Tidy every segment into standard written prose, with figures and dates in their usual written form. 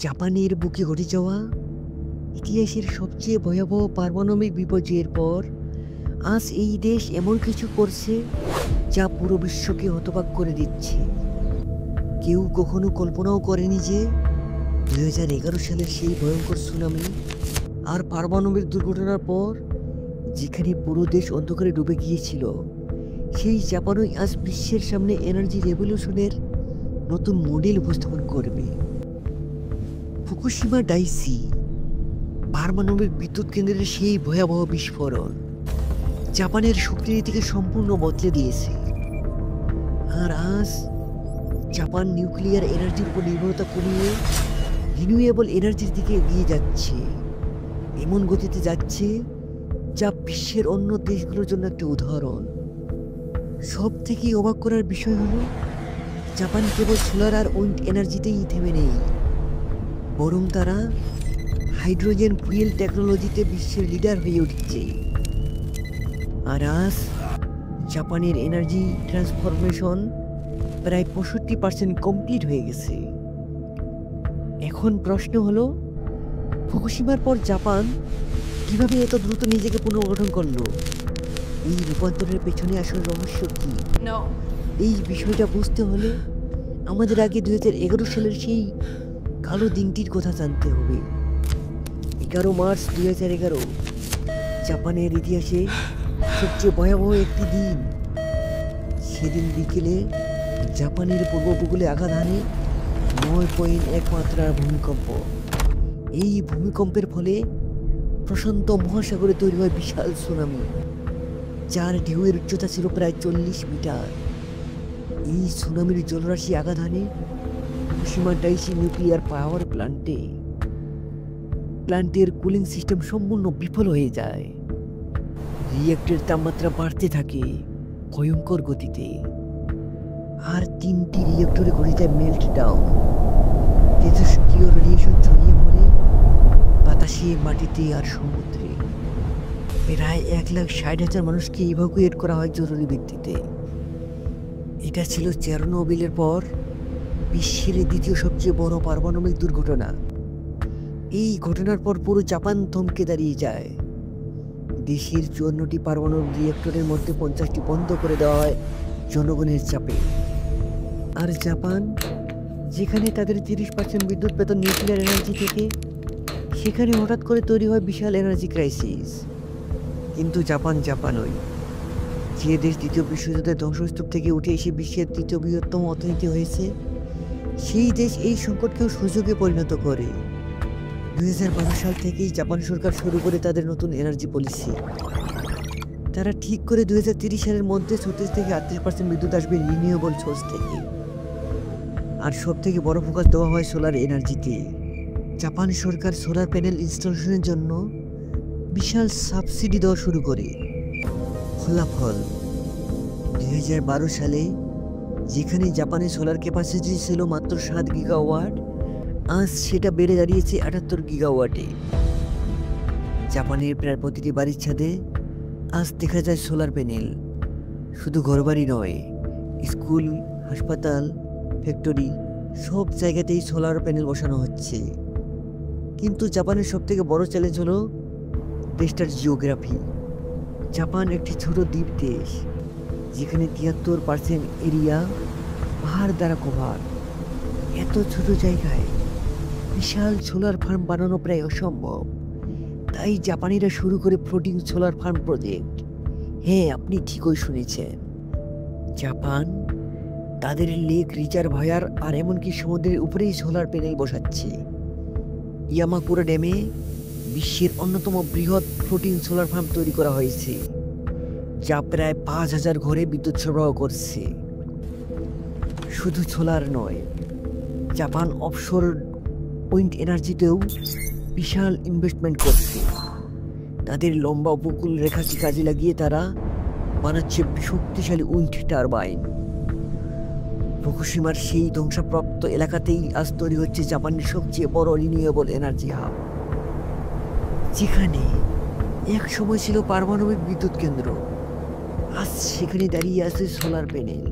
জাপানের বুকে ঘটে যাওয়া ইতিহাসের সবচেয়ে ভয়াবহ পারমাণবিক বিপর্যয়ের পর আজ এই দেশ এমন কিছু করছে যা পুরো বিশ্বকে হতবাক করে দিচ্ছে। কেউ কখনো কল্পনাও করেনি যে 2011 সালের সেই ভয়ঙ্কর সুনামি আর পারমাণবিক দুর্ঘটনার পর যেখানে পুরো দেশ অন্ধকারে ডুবে গিয়েছিল, সেই জাপানই আজ বিশ্বের সামনে এনার্জি রেভলিউশনের নতুন মডেল উপস্থাপন করবে। ফুকুশিমা ডাইসি পারমাণবিক বিদ্যুৎ কেন্দ্রের সেই ভয়াবহ বিস্ফোরণ জাপানের শক্তিনীতিকে সম্পূর্ণ বদলে দিয়েছে। আর আজ জাপান নিউক্লিয়ার এনার্জির উপর নির্ভরতা কমিয়ে রিনিউয়েবল এনার্জির দিকে এগিয়ে যাচ্ছে, এমন গতিতে যাচ্ছে যা বিশ্বের অন্য দেশগুলোর জন্য একটা উদাহরণ। সব থেকে অবাক করার বিষয় হলো জাপান কেবল সোলার আর উইন্ড এনার্জিতেই থেমে নেই, বরং তারা হাইড্রোজেন ফুয়েল টেকনোলজিতে বিশ্বের লিডার হয়ে উঠছে। আর আজ জাপানের এনার্জি ট্রান্সফরমেশন প্রায় 65% কমপ্লিট হয়ে গেছে। এখন প্রশ্ন হলো, ফুকুশিমার পর জাপান কিভাবে এত দ্রুত নিজেকে পুনর্গঠন করলো? এই রূপান্তরের পেছনে আসল রহস্য কি? এই বিষয়টা বুঝতে হলে আমাদের আগে 2011 সালের সেই কালো দিনটির কথা জানতে হবে। 11 মার্চ 2011 জাপানের ইতিহাসে সবচেয়ে ভয়াবহ একটি দিন। সেদিন বিকেলে জাপানের পূর্ব উপকূলে আঘাত হানে 9.1 মাত্রার ভূমিকম্প। এই ভূমিকম্পের ফলে প্রশান্ত মহাসাগরে তৈরি হয় বিশাল সুনামি, যার ঢেউয়ের উচ্চতা ছিল প্রায় 40 মিটার। এই সুনামির জলরাশি আঘাত হানে ফুকুশিমা ডাইসি নিউক্লিয়ার পাওয়ার প্ল্যান্টের কুলিং সিস্টেম সম্পূর্ণ বিফল হয়ে যায়। রিঅ্যাক্টরের তাপমাত্রা বাড়তে থাকে ভয়ঙ্কর গতিতে, আর 3টি রিঅ্যাক্টরে ঘটে যায় মেল্ট ডাউন। তেজস্ক্রিয় রেডিয়েশন ছড়িয়ে পড়ে বাতাসে, মাটিতে আর সমুদ্রে। প্রায় 1,60,000 মানুষকে ইভাকুয়েট করা হয় জরুরি ভিত্তিতে। এটা ছিল চেরনোবিলের পর বিশ্বের দ্বিতীয় সবচেয়ে বড় পারমাণবিক দুর্ঘটনা। এই ঘটনার পর পুরো জাপান থমকে দাঁড়িয়ে যায়। দেশের 54টি পারমাণবিক রিঅ্যাক্টরের মধ্যে 50টি বন্ধ করে দেওয়া হয় জনগণের চাপে। আর জাপান, যেখানে তাদের 30% বিদ্যুৎ পেত নিউক্লিয়ার এনার্জি থেকে, সেখানে হঠাৎ করে তৈরি হয় বিশাল এনার্জি ক্রাইসিস। কিন্তু জাপানই, যে দেশ দ্বিতীয় বিশ্বযুদ্ধের ধ্বংসস্তূপ থেকে উঠে এসে বিশ্বের তৃতীয় বৃহত্তম অর্থনীতি হয়েছে, সেই দেশ এই সংকটকেও সুযোগে পরিণত করে। 2012 সাল থেকেই জাপান সরকার শুরু করে তাদের নতুন এনার্জি পলিসি। তারা ঠিক করে 2030 সালের মধ্যে 36 থেকে 38% বিদ্যুৎ আসবে রিনিউয়েবল সোর্স থেকে। আর সব থেকে বড় ফোকাস দেওয়া হয় সোলার এনার্জিতে। জাপান সরকার সোলার প্যানেল ইনস্টলেশনের জন্য বিশাল সাবসিডি দেওয়া শুরু করে। ফলাফল, 2012 সালে যেখানে জাপানের সোলার ক্যাপাসিটি ছিল মাত্র 7 গিগাওয়াট, আজ সেটা বেড়ে দাঁড়িয়েছে 78 গিগাওয়াটে। জাপানের প্রায় প্রতিটি বাড়ির ছাদে আজ দেখা যায় সোলার প্যানেল। শুধু ঘরবাড়ি নয়, স্কুল, হাসপাতাল, ফ্যাক্টরি, সব জায়গাতেই সোলার প্যানেল বসানো হচ্ছে। কিন্তু জাপানের সবথেকে বড় চ্যালেঞ্জ হলো দেশটার জিওগ্রাফি। জাপান একটি ছোট দ্বীপ দেশ, যেখানে 73% এরিয়া পাহাড় দ্বারা কভার। এত ছোট জায়গায় বিশাল সোলার ফার্ম বানানো প্রায় অসম্ভব। তাই জাপানিরা শুরু করে ফ্লোটিং সোলার ফার্ম প্রজেক্ট। হ্যাঁ, আপনি ঠিকই শুনেছেন, জাপান তাদের লেক রিজার্ভয়ার আর এমনকি সমুদ্রের উপরেই সোলার প্যানেল বসাচ্ছে। ইয়ামাকুরা ড্যামে বিশ্বের অন্যতম বৃহৎ ফ্লোটিং সোলার ফার্ম তৈরি করা হয়েছে, যা প্রায় 5,000 ঘরে বিদ্যুৎ সরবরাহ করছে। শুধু সোলার নয়, জাপান অফশোর উইন্ড এনার্জিতেও বিশাল ইনভেস্টমেন্ট করছে। তাদের লম্বা উপকূল রেখাকে কাজে লাগিয়ে তারা বানাচ্ছে শক্তিশালী উইন্ড টারবাইন। ফুকুশিমার সেই ধ্বংসপ্রাপ্ত এলাকাতেই আজ তৈরি হচ্ছে জাপানের সবচেয়ে বড় রিনিউয়েবল এনার্জি হাব, যেখানে এক সময় ছিল পারমাণবিক বিদ্যুৎ কেন্দ্র। আজ সেখানে দাঁড়িয়ে আছে সোলার প্যানেল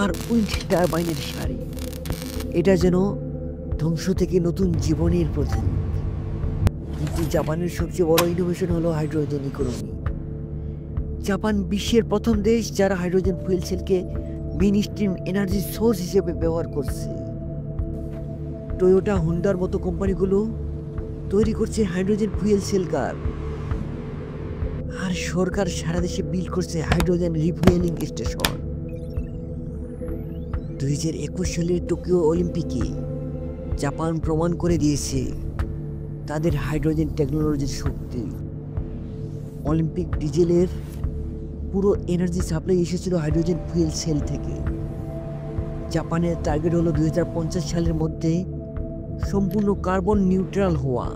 আর উইন্ড টারবাইনের সারি। এটা যেন ধ্বংস থেকে নতুন জীবনের প্রতীক। কিন্তু জাপানের সবচেয়ে বড় ইনোভেশন হলো হাইড্রোজেন ইকোনমি। জাপান বিশ্বের প্রথম দেশ যারা হাইড্রোজেন ফুয়েল সেলকে মেইন স্ট্রিম এনার্জি সোর্স হিসেবে ব্যবহার করছে। টয়োটা, হোন্ডার মতো কোম্পানিগুলো তৈরি করছে হাইড্রোজেন ফুয়েল সেল কার, আর সরকার সারা দেশে বিল্ড করছে হাইড্রোজেন রিফুয়েলিং স্টেশন। 2021 সালের টোকিও অলিম্পিকে জাপান প্রমাণ করে দিয়েছে তাদের হাইড্রোজেন টেকনোলজির শক্তি। অলিম্পিক ডিজেলের পুরো এনার্জি সাপ্লাই এসেছিল হাইড্রোজেন ফুয়েল সেল থেকে। জাপানের টার্গেট হলো 2050 সালের মধ্যে সম্পূর্ণ কার্বন নিউট্রাল হওয়া,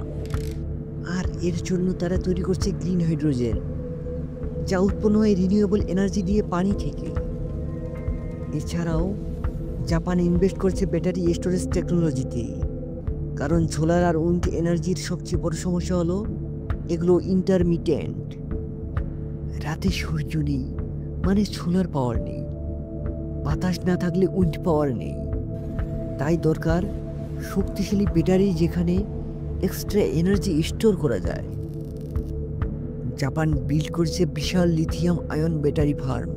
আর এর জন্য তারা তৈরি করছে গ্রিন হাইড্রোজেন, যা উৎপন্ন হয় রিনিউয়েবল এনার্জি দিয়ে পানি থেকে। এছাড়াও জাপান ইনভেস্ট করছে ব্যাটারি স্টোরেজ টেকনোলজিতে, কারণ সোলার আর উইন্ড এনার্জির সবচেয়ে বড় সমস্যা হলো এগুলো ইন্টারমিটেন্ট। রাতে সূর্য নেই মানে সোলার পাওয়ার নেই, বাতাস না থাকলে উইন্ড পাওয়ার নেই। তাই দরকার শক্তিশালী ব্যাটারি যেখানে এক্সট্রা এনার্জি স্টোর করা যায়। জাপান বিল্ড করছে বিশাল লিথিয়াম আয়ন ব্যাটারি ফার্ম,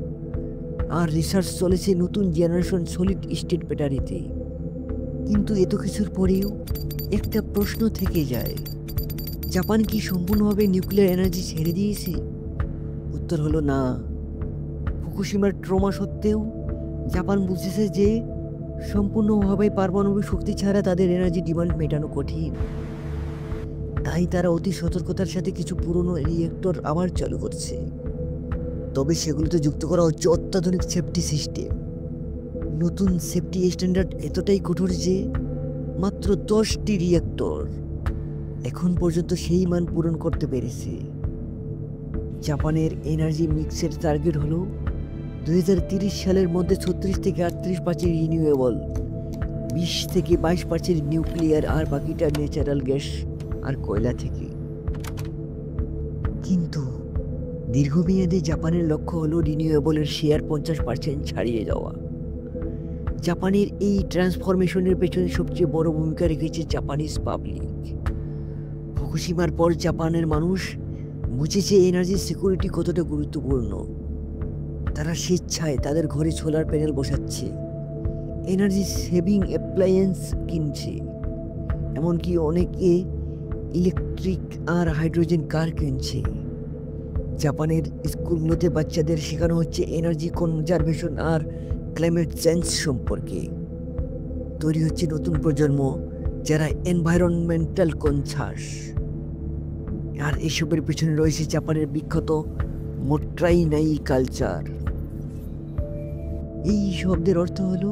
আর রিসার্চ চলেছে নতুন জেনারেশন সলিড স্টেট ব্যাটারিতে। কিন্তু এত কিছুর পরেও একটা প্রশ্ন থেকে যায়, জাপান কি সম্পূর্ণভাবে নিউক্লিয়ার এনার্জি ছেড়ে দিয়েছে? উত্তর হলো না। ফুকুশিমার ট্রমা সত্ত্বেও জাপান বুঝেছে যে সম্পূর্ণভাবে পারমাণবিক শক্তি ছাড়া তাদের এনার্জি ডিমান্ড মেটানো কঠিন। তাই তারা অতি সতর্কতার সাথে কিছু পুরনো রিয়েক্টর আবার চালু করছে, তবে সেগুলোতে যুক্ত করা হচ্ছে অত্যাধুনিক সেফটি সিস্টেম। নতুন সেফটি স্ট্যান্ডার্ড এতটাই কঠোর যে মাত্র 10টি রিয়েক্টর এখন পর্যন্ত সেই মান পূরণ করতে পেরেছে। জাপানের এনার্জি মিক্সের টার্গেট হলো 2030 সালের মধ্যে 36 থেকে 38% রিনিউয়েবল, 20 থেকে 22% নিউক্লিয়ার, আর বাকিটা ন্যাচারাল গ্যাস আর কয়লা থেকে। কিন্তু দীর্ঘমেয়াদে জাপানের লক্ষ্য হলো রিনিউয়েবলের শেয়ার 50% ছাড়িয়ে যাওয়া। জাপানের এই ট্রান্সফরমেশনের পেছনে সবচেয়ে বড় ভূমিকা রেখেছে জাপানিজ পাবলিক। ফুকুশিমার পর জাপানের মানুষ বুঝেছে এনার্জি সিকিউরিটি কতটা গুরুত্বপূর্ণ। তারা স্বেচ্ছায় তাদের ঘরে সোলার প্যানেল বসাচ্ছে, এনার্জি সেভিং অ্যাপ্লায়েন্স কিনছে, এমনকি অনেকে ইলেকট্রিক আর হাইড্রোজেন কার কিনছে। জাপানের স্কুলগুলোতে বাচ্চাদের শেখানো হচ্ছে এনার্জি কনজারভেশন আর ক্লাইমেট চেঞ্জ সম্পর্কে। তৈরি হচ্ছে নতুন প্রজন্ম যারা এনভায়রনমেন্টাল কনসাস। আর এসবের পেছনে রয়েছে জাপানের বিখ্যাত মোট্রাই নাই কালচার। এই শব্দের অর্থ হলো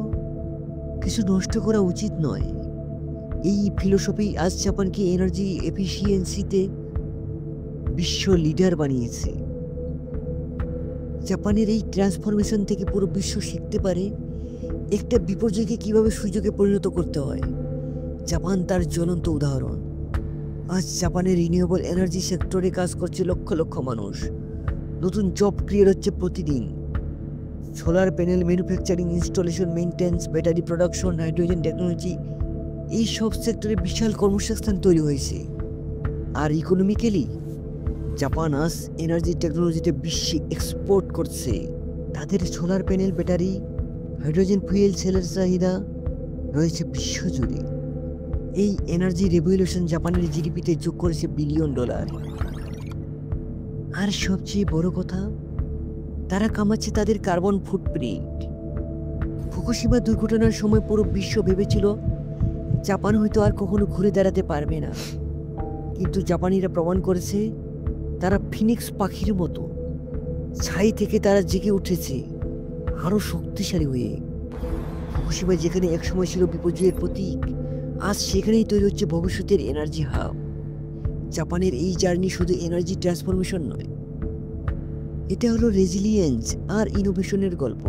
কিছু নষ্ট করা উচিত নয়। এই ফিলোসফি আজ জাপানকে এনার্জি এফিসিয়েন্সিতে বিশ্ব লিডার বানিয়েছে। জাপানের এই ট্রান্সফরমেশন থেকে পুরো বিশ্ব শিখতে পারে একটা বিপর্যয়কে কিভাবে সুযোগে পরিণত করতে হয়। জাপান তার জ্বলন্ত উদাহরণ। আজ জাপানের রিনিউয়েবল এনার্জি সেক্টরে কাজ করছে লক্ষ লক্ষ মানুষ, নতুন জব ক্রিয়েট হচ্ছে প্রতিদিন। Solar panel manufacturing, installation, maintenance, battery production, hydrogen technology, এই সব সেক্টরে বিশাল কর্মসংস্থান তৈরি হয়েছে। আর ইকোনমিক্যালি জাপান আজ এনার্জি টেকনোলজিতে বিশ্বে এক্সপোর্ট করছে। তাদের solar panel, battery, hydrogen fuel সেলের চাহিদা রয়েছে বিশ্বজুড়ে। এই এনার্জি রেভলিউশন জাপানের জিডিপিতে যোগ করেছে $1 বিলিয়ন। আর সবচেয়ে বড় কথা, তারা কামাচ্ছে তাদের কার্বন ফুটপ্রিন্ট। ফুকুশিমা দুর্ঘটনার সময় পুরো বিশ্ব ভেবেছিল জাপান হয়তো আর কখনো ঘুরে দাঁড়াতে পারবে না, কিন্তু জাপানিরা প্রমাণ করেছে তারা ফিনিক্স পাখির মতো ছাই থেকে তারা জেগে উঠেছে আরো শক্তিশালী হয়ে। ফুকুশিমা যেখানে একসময় ছিল বিপর্যয়ের প্রতীক, আজ সেখানেই তৈরি হচ্ছে ভবিষ্যতের এনার্জি হাব। জাপানের এই জার্নি শুধু এনার্জি ট্রান্সফরমেশন নয়, এটা হলো রেজিলিয়েন্স আর ইনোভেশনের গল্প।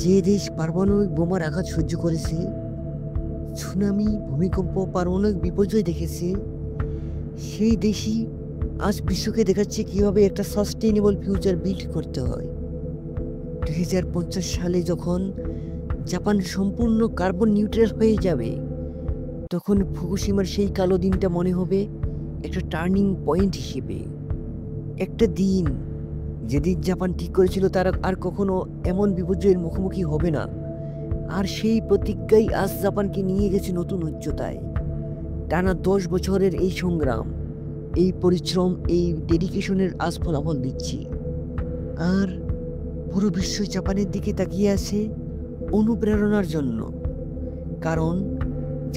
যে দেশ পারমাণবিক বোমার আঘাত সহ্য করেছে, সুনামি, ভূমিকম্প, পারমাণবিক বিপর্যয় দেখেছে, সেই দেশই আজ বিশ্বকে দেখাচ্ছে কিভাবে একটা সাস্টেইনেবল ফিউচার বিল্ড করতে হয়। 2050 সালে যখন জাপান সম্পূর্ণ কার্বন নিউট্রাল হয়ে যাবে, তখন ফুকুশিমার সেই কালো দিনটা মনে হবে একটা টার্নিং পয়েন্ট হিসেবে। একটা দিন যেদিন জাপান ঠিক করেছিল তারা আর কখনো এমন বিপর্যয়ের মুখোমুখি হবে না। আর সেই প্রতিজ্ঞাই আজ জাপানকে নিয়ে গেছে নতুন উচ্চতায়। টানা 10 বছরের এই সংগ্রাম, এই পরিশ্রম, এই ডেডিকেশনের আজ ফলাফল দিচ্ছি। আর পুরো বিশ্ব জাপানের দিকে তাকিয়ে আছে অনুপ্রেরণার জন্য। কারণ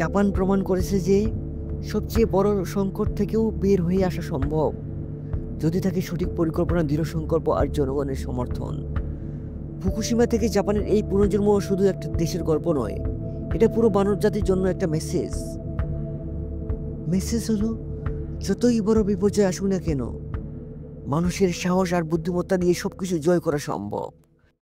জাপান প্রমাণ করেছে যে সবচেয়ে বড় সংকট থেকেও বের হয়ে আসা সম্ভব যদি থাকে সঠিক পরিকল্পনা, দৃঢ় সংকল্প আর জনগণের সমর্থন। ফুকুশিমা থেকে জাপানের এই পুনর্জন্ম শুধু একটা দেশের গল্প নয়, এটা পুরো মানব জাতির জন্য একটা মেসেজ। মেসেজ হলো, যতই বড় বিপর্যয় আসুক না কেন, মানুষের সাহস আর বুদ্ধিমত্তা দিয়ে সবকিছু জয় করা সম্ভব।